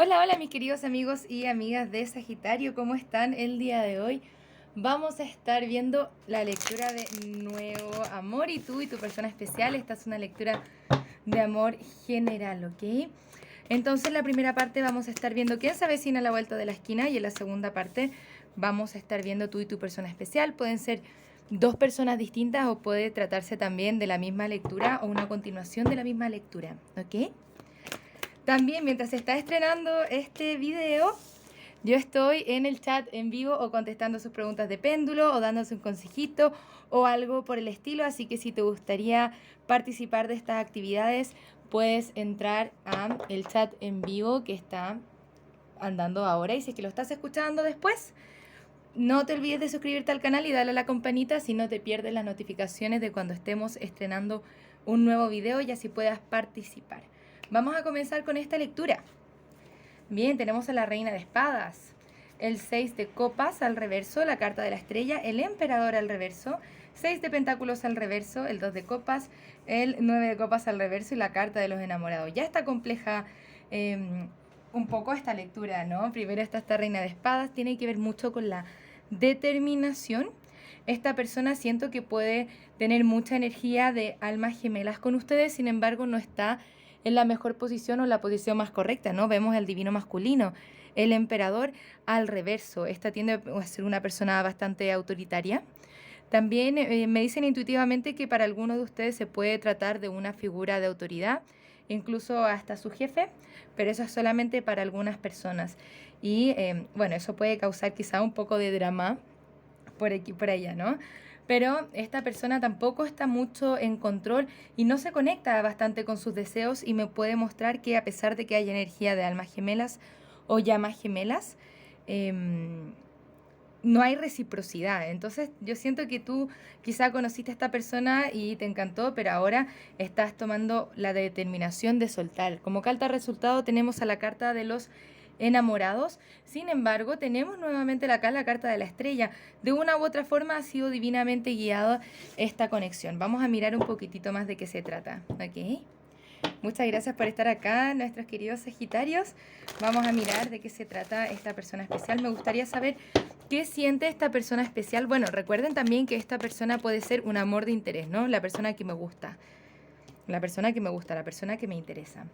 Hola, hola mis queridos amigos y amigas de Sagitario, ¿cómo están el día de hoy? Vamos a estar viendo la lectura de Nuevo Amor y tú y tu persona especial. Esta es una lectura de amor general, ¿ok? Entonces en la primera parte vamos a estar viendo quién se avecina a la vuelta de la esquina y en la segunda parte vamos a estar viendo tú y tu persona especial. Pueden ser dos personas distintas o puede tratarse también de la misma lectura o una continuación de la misma lectura, ¿ok? También mientras se está estrenando este video, yo estoy en el chat en vivo o contestando sus preguntas de péndulo o dándose un consejito o algo por el estilo. Así que si te gustaría participar de estas actividades, puedes entrar a el chat en vivo que está andando ahora. Y si es que lo estás escuchando después, no te olvides de suscribirte al canal y darle a la campanita si no te pierdes las notificaciones de cuando estemos estrenando un nuevo video y así puedas participar. Vamos a comenzar con esta lectura. Bien, tenemos a la Reina de Espadas, el 6 de Copas al reverso, la carta de la estrella, el Emperador al reverso, 6 de Pentáculos al reverso, el 2 de Copas, el 9 de Copas al reverso y la carta de los enamorados. Ya está compleja un poco esta lectura, ¿no? Primero está esta Reina de Espadas, tiene que ver mucho con la determinación. Esta persona siento que puede tener mucha energía de almas gemelas con ustedes, sin embargo no está en la mejor posición o la posición más correcta, ¿no? Vemos el divino masculino, el emperador al reverso. Esta tiende a ser una persona bastante autoritaria. También me dicen intuitivamente que para algunos de ustedes se puede tratar de una figura de autoridad, incluso hasta su jefe, pero eso es solamente para algunas personas. Y bueno, eso puede causar quizá un poco de drama por aquí, por allá, ¿no? Pero esta persona tampoco está mucho en control y no se conecta bastante con sus deseos y me puede mostrar que a pesar de que hay energía de almas gemelas o llamas gemelas, no hay reciprocidad. Entonces yo siento que tú quizá conociste a esta persona y te encantó, pero ahora estás tomando la determinación de soltar. Como carta resultado tenemos a la carta de los enamorados. Sin embargo, tenemos nuevamente acá la carta de la estrella. De una u otra forma ha sido divinamente guiada esta conexión. Vamos a mirar un poquitito más de qué se trata, ¿ok? Muchas gracias por estar acá, nuestros queridos Sagitarios. Vamos a mirar de qué se trata esta persona especial. Me gustaría saber qué siente esta persona especial. Bueno, recuerden también que esta persona puede ser un amor de interés, ¿no? La persona que me gusta. La persona que me gusta, la persona que me interesa.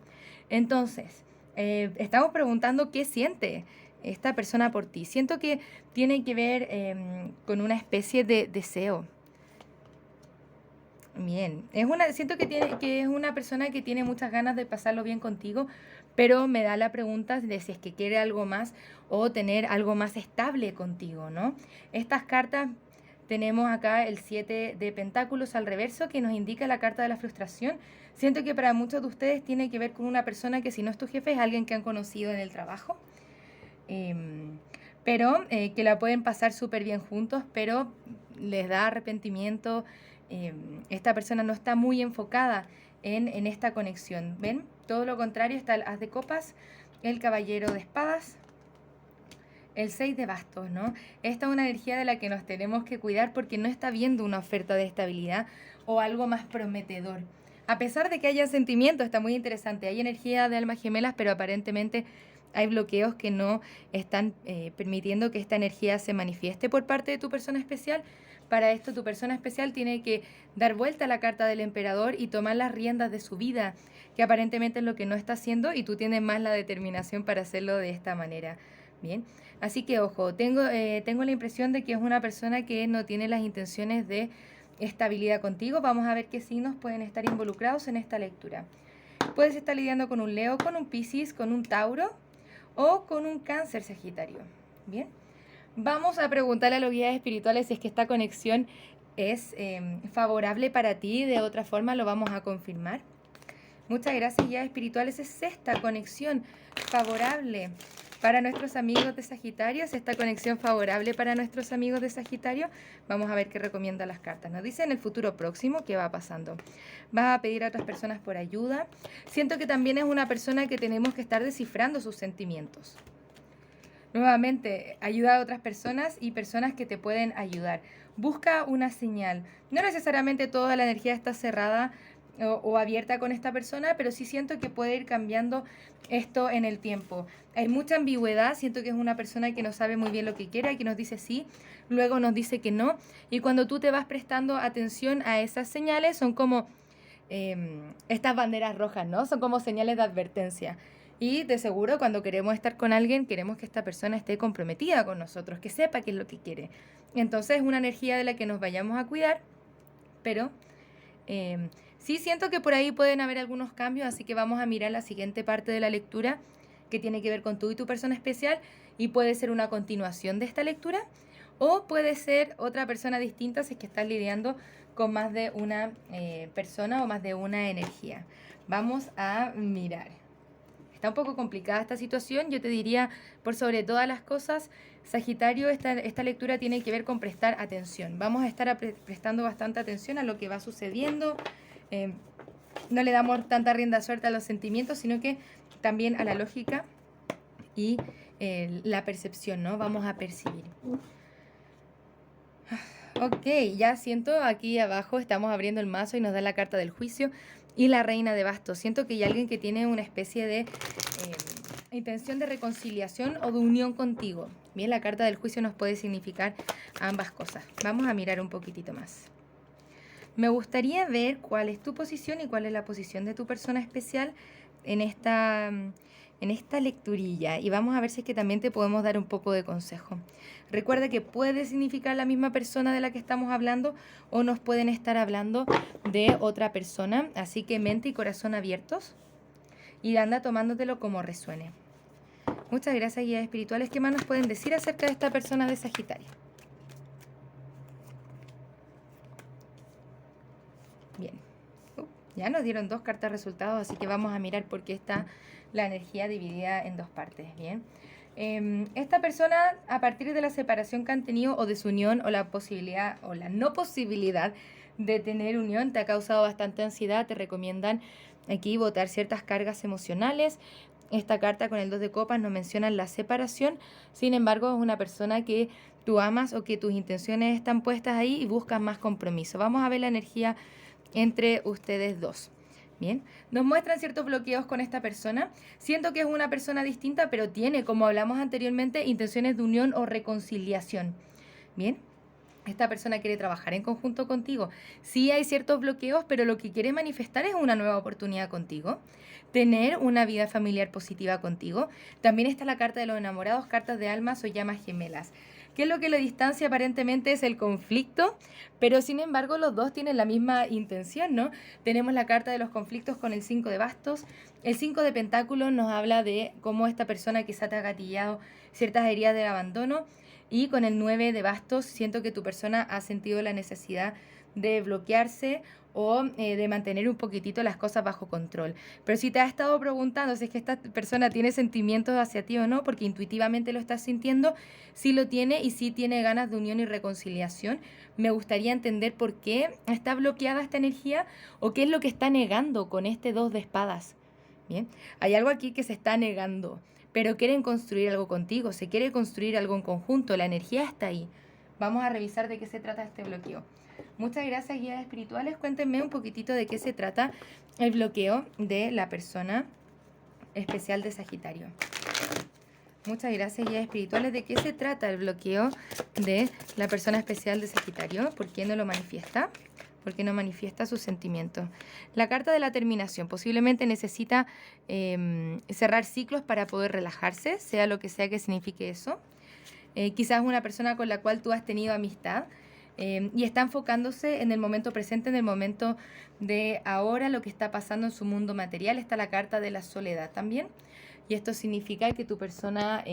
Entonces, estamos preguntando qué siente esta persona por ti. Siento que tiene que ver con una especie de deseo. Bien, siento que es una persona que tiene muchas ganas de pasarlo bien contigo, pero me da la pregunta de si es que quiere algo más o tener algo más estable contigo, ¿no? Estas cartas tenemos acá el 7 de Pentáculos al reverso que nos indica la carta de la frustración. Siento que para muchos de ustedes tiene que ver con una persona que si no es tu jefe es alguien que han conocido en el trabajo. Pero que la pueden pasar súper bien juntos, pero les da arrepentimiento. Esta persona no está muy enfocada en esta conexión. ¿Ven? Todo lo contrario, está el As de Copas, el Caballero de Espadas, el 6 de bastos, ¿no? Esta es una energía de la que nos tenemos que cuidar porque no está viendo una oferta de estabilidad o algo más prometedor. A pesar de que haya sentimientos, está muy interesante. Hay energía de almas gemelas, pero aparentemente hay bloqueos que no están permitiendo que esta energía se manifieste por parte de tu persona especial. Para esto, tu persona especial tiene que dar vuelta a la carta del emperador y tomar las riendas de su vida, que aparentemente es lo que no está haciendo y tú tienes más la determinación para hacerlo de esta manera. Bien, así que ojo, tengo la impresión de que es una persona que no tiene las intenciones de estabilidad contigo. Vamos a ver qué signos pueden estar involucrados en esta lectura. Puedes estar lidiando con un Leo, con un Piscis, con un Tauro o con un Cáncer Sagitario. Bien, vamos a preguntarle a los guías espirituales si es que esta conexión es favorable para ti. De otra forma lo vamos a confirmar. Muchas gracias, guías espirituales. Es esta conexión favorable para nuestros amigos de Sagitario, es esta conexión favorable para nuestros amigos de Sagitario. Vamos a ver qué recomiendan las cartas. Nos dice en el futuro próximo qué va pasando. Vas a pedir a otras personas por ayuda. Siento que también es una persona que tenemos que estar descifrando sus sentimientos. Nuevamente, ayuda a otras personas y personas que te pueden ayudar. Busca una señal. No necesariamente toda la energía está cerrada o abierta con esta persona, pero sí siento que puede ir cambiando esto en el tiempo. Hay mucha ambigüedad, siento que es una persona que no sabe muy bien lo que quiere, que nos dice sí, luego nos dice que no, y cuando tú te vas prestando atención a esas señales, son como estas banderas rojas, ¿no? Son como señales de advertencia. Y de seguro cuando queremos estar con alguien, queremos que esta persona esté comprometida con nosotros, que sepa qué es lo que quiere. Entonces es una energía de la que nos vayamos a cuidar, pero sí siento que por ahí pueden haber algunos cambios, así que vamos a mirar la siguiente parte de la lectura que tiene que ver con tú y tu persona especial, y puede ser una continuación de esta lectura o puede ser otra persona distinta si es que estás lidiando con más de una persona o más de una energía. Vamos a mirar. Está un poco complicada esta situación, yo te diría, por sobre todas las cosas, Sagitario, esta lectura tiene que ver con prestar atención. Vamos a estar prestando bastante atención a lo que va sucediendo. No le damos tanta rienda suelta a los sentimientos, sino que también a la lógica y la percepción, ¿no? Vamos a percibir. Ok, ya siento aquí abajo, estamos abriendo el mazo y nos da la carta del juicio y la reina de bastos. Siento que hay alguien que tiene una especie de intención de reconciliación o de unión contigo. Bien, la carta del juicio nos puede significar ambas cosas. Vamos a mirar un poquitito más. Me gustaría ver cuál es tu posición y cuál es la posición de tu persona especial en esta lecturilla, y vamos a ver si es que también te podemos dar un poco de consejo. Recuerda que puede significar la misma persona de la que estamos hablando o nos pueden estar hablando de otra persona, así que mente y corazón abiertos y anda tomándotelo como resuene. Muchas gracias, guías espirituales. ¿Qué más nos pueden decir acerca de esta persona de Sagitario? Bien. Ya nos dieron 2 cartas resultados, así que vamos a mirar por qué está la energía dividida en 2 partes. Bien. Esta persona, a partir de la separación que han tenido o de su unión o la posibilidad o la no posibilidad de tener unión, te ha causado bastante ansiedad. Te recomiendan aquí botar ciertas cargas emocionales. Esta carta con el 2 de copas nos menciona la separación. Sin embargo, es una persona que tú amas o que tus intenciones están puestas ahí y buscas más compromiso. Vamos a ver la energía entre ustedes dos. Bien, nos muestran ciertos bloqueos con esta persona. Siento que es una persona distinta, pero tiene, como hablamos anteriormente, intenciones de unión o reconciliación. Bien, esta persona quiere trabajar en conjunto contigo. Sí hay ciertos bloqueos, pero lo que quiere manifestar es una nueva oportunidad contigo. Tener una vida familiar positiva contigo. También está la carta de los enamorados, cartas de almas o llamas gemelas. ¿Qué es lo que la distancia aparentemente es el conflicto? Pero sin embargo los dos tienen la misma intención, ¿no? Tenemos la carta de los conflictos con el 5 de bastos. El 5 de pentáculos nos habla de cómo esta persona quizá te ha gatillado ciertas heridas del abandono. Y con el 9 de bastos siento que tu persona ha sentido la necesidad de bloquearse o de mantener un poquitito las cosas bajo control. Pero si te has estado preguntando si es que esta persona tiene sentimientos hacia ti o no, porque intuitivamente lo estás sintiendo, sí lo tiene y sí tiene ganas de unión y reconciliación. Me gustaría entender por qué está bloqueada esta energía o qué es lo que está negando con este 2 de espadas. Bien, hay algo aquí que se está negando, pero quieren construir algo contigo, se quiere construir algo en conjunto, la energía está ahí. Vamos a revisar de qué se trata este bloqueo. Muchas gracias, guías espirituales. Cuéntenme un poquitito de qué se trata el bloqueo de la persona especial de Sagitario. Muchas gracias, guías espirituales. ¿De qué se trata el bloqueo de la persona especial de Sagitario? ¿Por qué no lo manifiesta? ¿Por qué no manifiesta sus sentimientos? La carta de la terminación. Posiblemente necesita cerrar ciclos para poder relajarse, sea lo que sea que signifique eso. Quizás una persona con la cual tú has tenido amistad y está enfocándose en el momento presente, en el momento de ahora, lo que está pasando en su mundo material. Está la carta de la soledad también. Y esto significa que tu persona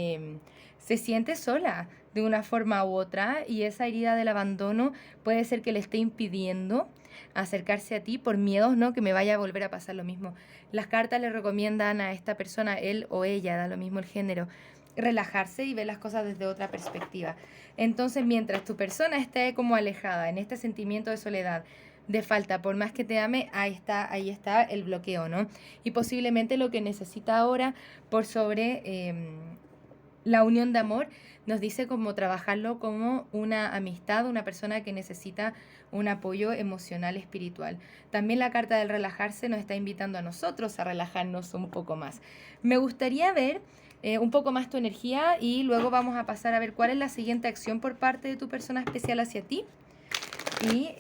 se siente sola de una forma u otra, y esa herida del abandono puede ser que le esté impidiendo acercarse a ti por miedos, ¿no? Que me vaya a volver a pasar lo mismo. Las cartas le recomiendan a esta persona, él o ella, da lo mismo el género, relajarse y ver las cosas desde otra perspectiva. Entonces, mientras tu persona esté como alejada en este sentimiento de soledad, de falta, por más que te ame, ahí está el bloqueo, ¿no? Y posiblemente lo que necesita ahora, por sobre La unión de amor nos dice cómo trabajarlo como una amistad, una persona que necesita un apoyo emocional, espiritual. También la carta del relajarse nos está invitando a nosotros a relajarnos un poco más. Me gustaría ver un poco más tu energía y luego vamos a pasar a ver cuál es la siguiente acción por parte de tu persona especial hacia ti y,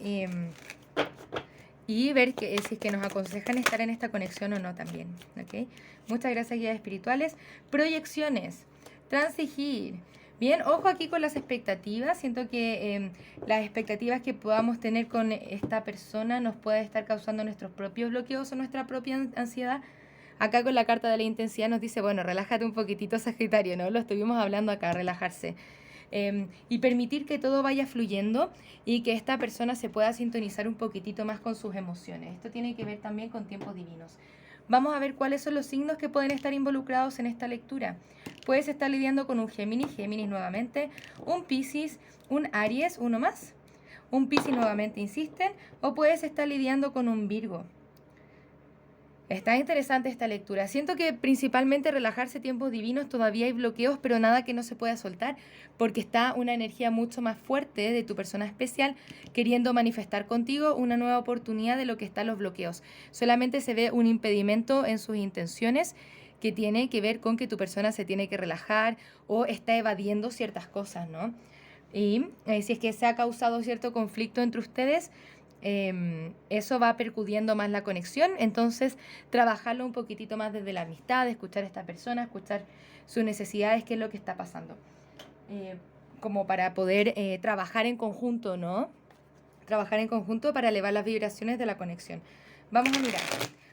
y ver si es que nos aconsejan estar en esta conexión o no también. ¿Okay? Muchas gracias, guías espirituales. Proyecciones. Transigir. Bien, ojo aquí con las expectativas. Siento que las expectativas que podamos tener con esta persona nos puede estar causando nuestros propios bloqueos o nuestra propia ansiedad. Acá con la carta de la intensidad nos dice, bueno, relájate un poquitito, Sagitario, ¿no? Lo estuvimos hablando acá, relajarse. Y permitir que todo vaya fluyendo y que esta persona se pueda sintonizar un poquitito más con sus emociones. Esto tiene que ver también con tiempos divinos. Vamos a ver cuáles son los signos que pueden estar involucrados en esta lectura. Puedes estar lidiando con un Géminis nuevamente, un Piscis, un Aries, uno más, un Piscis nuevamente insisten, o puedes estar lidiando con un Virgo. Está interesante esta lectura. Siento que principalmente relajarse tiempos divinos, todavía hay bloqueos, pero nada que no se pueda soltar, porque está una energía mucho más fuerte de tu persona especial queriendo manifestar contigo una nueva oportunidad de lo que están los bloqueos. Solamente se ve un impedimento en sus intenciones que tiene que ver con que tu persona se tiene que relajar o está evadiendo ciertas cosas, ¿no? Y si es que se ha causado cierto conflicto entre ustedes, eso va percudiendo más la conexión, entonces trabajarlo un poquitito más desde la amistad, escuchar a esta persona, escuchar sus necesidades, qué es lo que está pasando, como para poder trabajar en conjunto, ¿no? Trabajar en conjunto para elevar las vibraciones de la conexión. Vamos a mirar.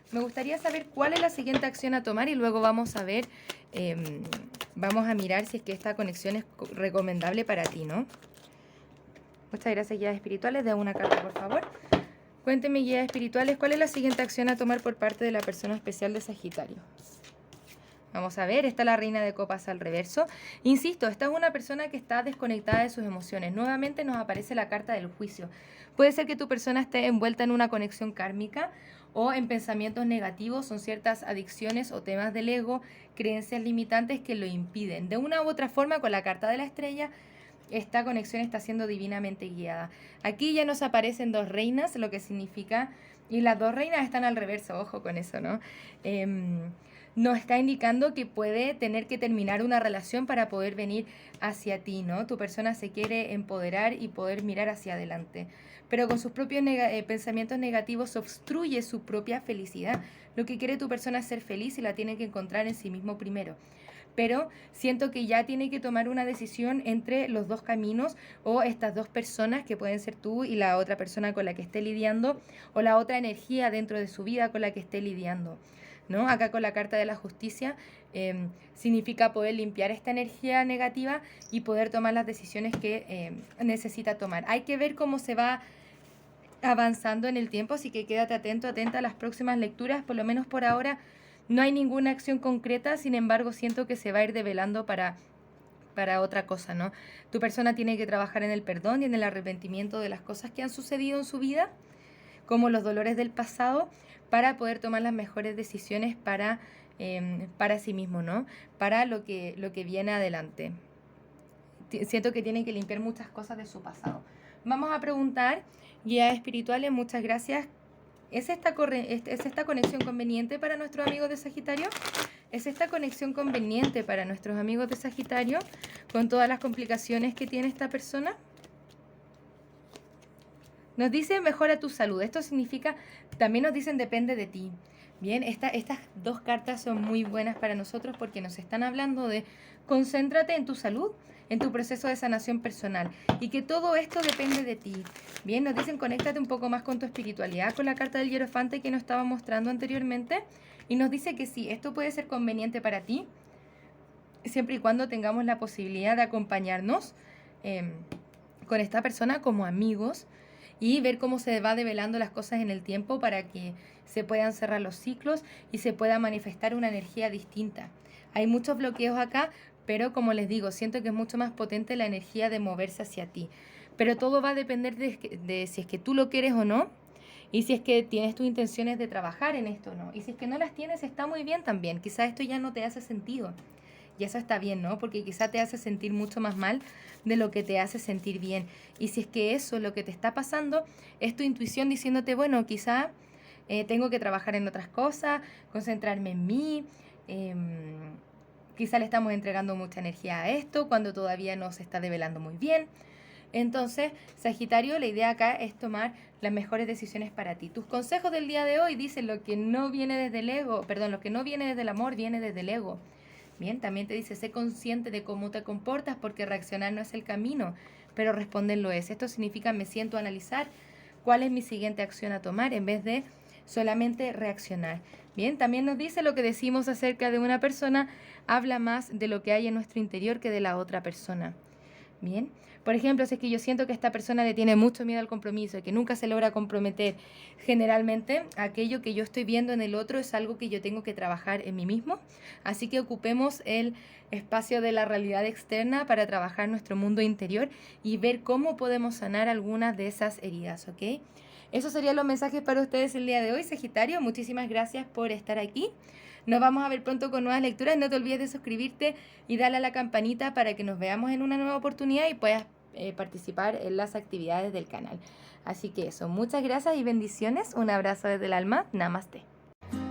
Me gustaría saber cuál es la siguiente acción a tomar y luego vamos a ver, vamos a mirar si es que esta conexión es recomendable para ti, ¿no? Muchas gracias, guías espirituales. De una carta, por favor. Cuéntenme, guías espirituales, ¿cuál es la siguiente acción a tomar por parte de la persona especial de Sagitario? Vamos a ver, está la reina de copas al reverso. Insisto, esta es una persona que está desconectada de sus emociones. Nuevamente nos aparece la carta del juicio. Puede ser que tu persona esté envuelta en una conexión kármica o en pensamientos negativos, son ciertas adicciones o temas del ego, creencias limitantes que lo impiden. De una u otra forma, con la carta de la estrella, esta conexión está siendo divinamente guiada. Aquí ya nos aparecen dos reinas, lo que significa, y las dos reinas están al reverso, ojo con eso, ¿no? Nos está indicando que puede tener que terminar una relación para poder venir hacia ti, ¿no? Tu persona se quiere empoderar y poder mirar hacia adelante, pero con sus propios pensamientos negativos obstruye su propia felicidad. Lo que quiere tu persona es ser feliz y la tiene que encontrar en sí mismo primero. Pero siento que ya tiene que tomar una decisión entre los dos caminos o estas dos personas que pueden ser tú y la otra persona con la que esté lidiando o la otra energía dentro de su vida con la que esté lidiando, ¿no? Acá con la carta de la justicia significa poder limpiar esta energía negativa y poder tomar las decisiones que necesita tomar. Hay que ver cómo se va avanzando en el tiempo, así que quédate atento, atenta a las próximas lecturas. Por lo menos por ahora no hay ninguna acción concreta, sin embargo siento que se va a ir develando para otra cosa, ¿no? Tu persona tiene que trabajar en el perdón y en el arrepentimiento de las cosas que han sucedido en su vida, como los dolores del pasado, para poder tomar las mejores decisiones para sí mismo, ¿no? Para lo que viene adelante. Siento que tiene que limpiar muchas cosas de su pasado. Vamos a preguntar, guías espirituales, muchas gracias. ¿Es esta conexión conveniente para nuestros amigos de Sagitario? ¿Es esta conexión conveniente para nuestros amigos de Sagitario con todas las complicaciones que tiene esta persona? Nos dice mejora tu salud. Esto significa, también nos dicen depende de ti. Bien, estas dos cartas son muy buenas para nosotros porque nos están hablando de concéntrate en tu salud, en tu proceso de sanación personal y que todo esto depende de ti. Bien, nos dicen conéctate un poco más con tu espiritualidad, con la carta del Hierofante que nos estaba mostrando anteriormente, y nos dice que sí, esto puede ser conveniente para ti siempre y cuando tengamos la posibilidad de acompañarnos con esta persona como amigos y ver cómo se va develando las cosas en el tiempo para que se puedan cerrar los ciclos y se pueda manifestar una energía distinta. Hay muchos bloqueos acá, pero como les digo, siento que es mucho más potente la energía de moverse hacia ti. Pero todo va a depender de si es que tú lo quieres o no, y si es que tienes tus intenciones de trabajar en esto o no. Y si es que no las tienes, está muy bien también. Quizás esto ya no te hace sentido. Y eso está bien, ¿no? Porque quizá te hace sentir mucho más mal de lo que te hace sentir bien. Y si es que eso, lo que te está pasando, es tu intuición diciéndote, bueno, quizá tengo que trabajar en otras cosas, concentrarme en mí, quizá le estamos entregando mucha energía a esto cuando todavía no se está develando muy bien. Entonces, Sagitario, la idea acá es tomar las mejores decisiones para ti. Tus consejos del día de hoy dicen lo que no viene desde el ego, perdón, lo que no viene desde el amor viene desde el ego. Bien, también te dice, sé consciente de cómo te comportas porque reaccionar no es el camino, pero responder lo es. Esto significa me siento a analizar cuál es mi siguiente acción a tomar en vez de solamente reaccionar. Bien, también nos dice lo que decimos acerca de una persona, habla más de lo que hay en nuestro interior que de la otra persona. Bien, por ejemplo, si es que yo siento que esta persona le tiene mucho miedo al compromiso y que nunca se logra comprometer, generalmente aquello que yo estoy viendo en el otro es algo que yo tengo que trabajar en mí mismo. Así que ocupemos el espacio de la realidad externa para trabajar nuestro mundo interior y ver cómo podemos sanar algunas de esas heridas, ¿ok? Esos serían los mensajes para ustedes el día de hoy, Sagitario. Muchísimas gracias por estar aquí. Nos vamos a ver pronto con nuevas lecturas. No te olvides de suscribirte y darle a la campanita para que nos veamos en una nueva oportunidad y puedas participar en las actividades del canal. Así que eso, muchas gracias y bendiciones. Un abrazo desde el alma. Namaste.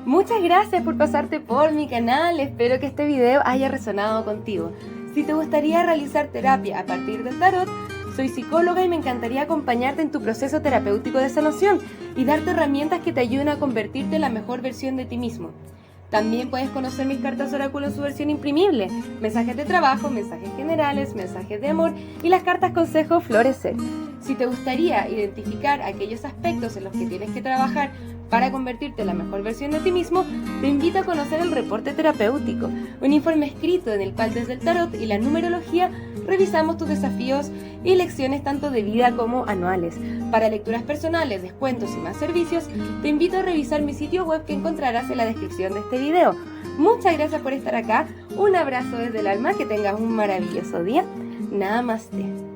Muchas gracias por pasarte por mi canal. Espero que este video haya resonado contigo. Si te gustaría realizar terapia a partir del tarot, soy psicóloga y me encantaría acompañarte en tu proceso terapéutico de sanación y darte herramientas que te ayuden a convertirte en la mejor versión de ti mismo. También puedes conocer mis cartas oráculo en su versión imprimible, mensajes de trabajo, mensajes generales, mensajes de amor y las cartas consejo florecer. Si te gustaría identificar aquellos aspectos en los que tienes que trabajar para convertirte en la mejor versión de ti mismo, te invito a conocer el reporte terapéutico, un informe escrito en el cual desde el tarot y la numerología revisamos tus desafíos y lecciones tanto de vida como anuales. Para lecturas personales, descuentos y más servicios, te invito a revisar mi sitio web que encontrarás en la descripción de este video. Muchas gracias por estar acá, un abrazo desde el alma, que tengas un maravilloso día. Namaste.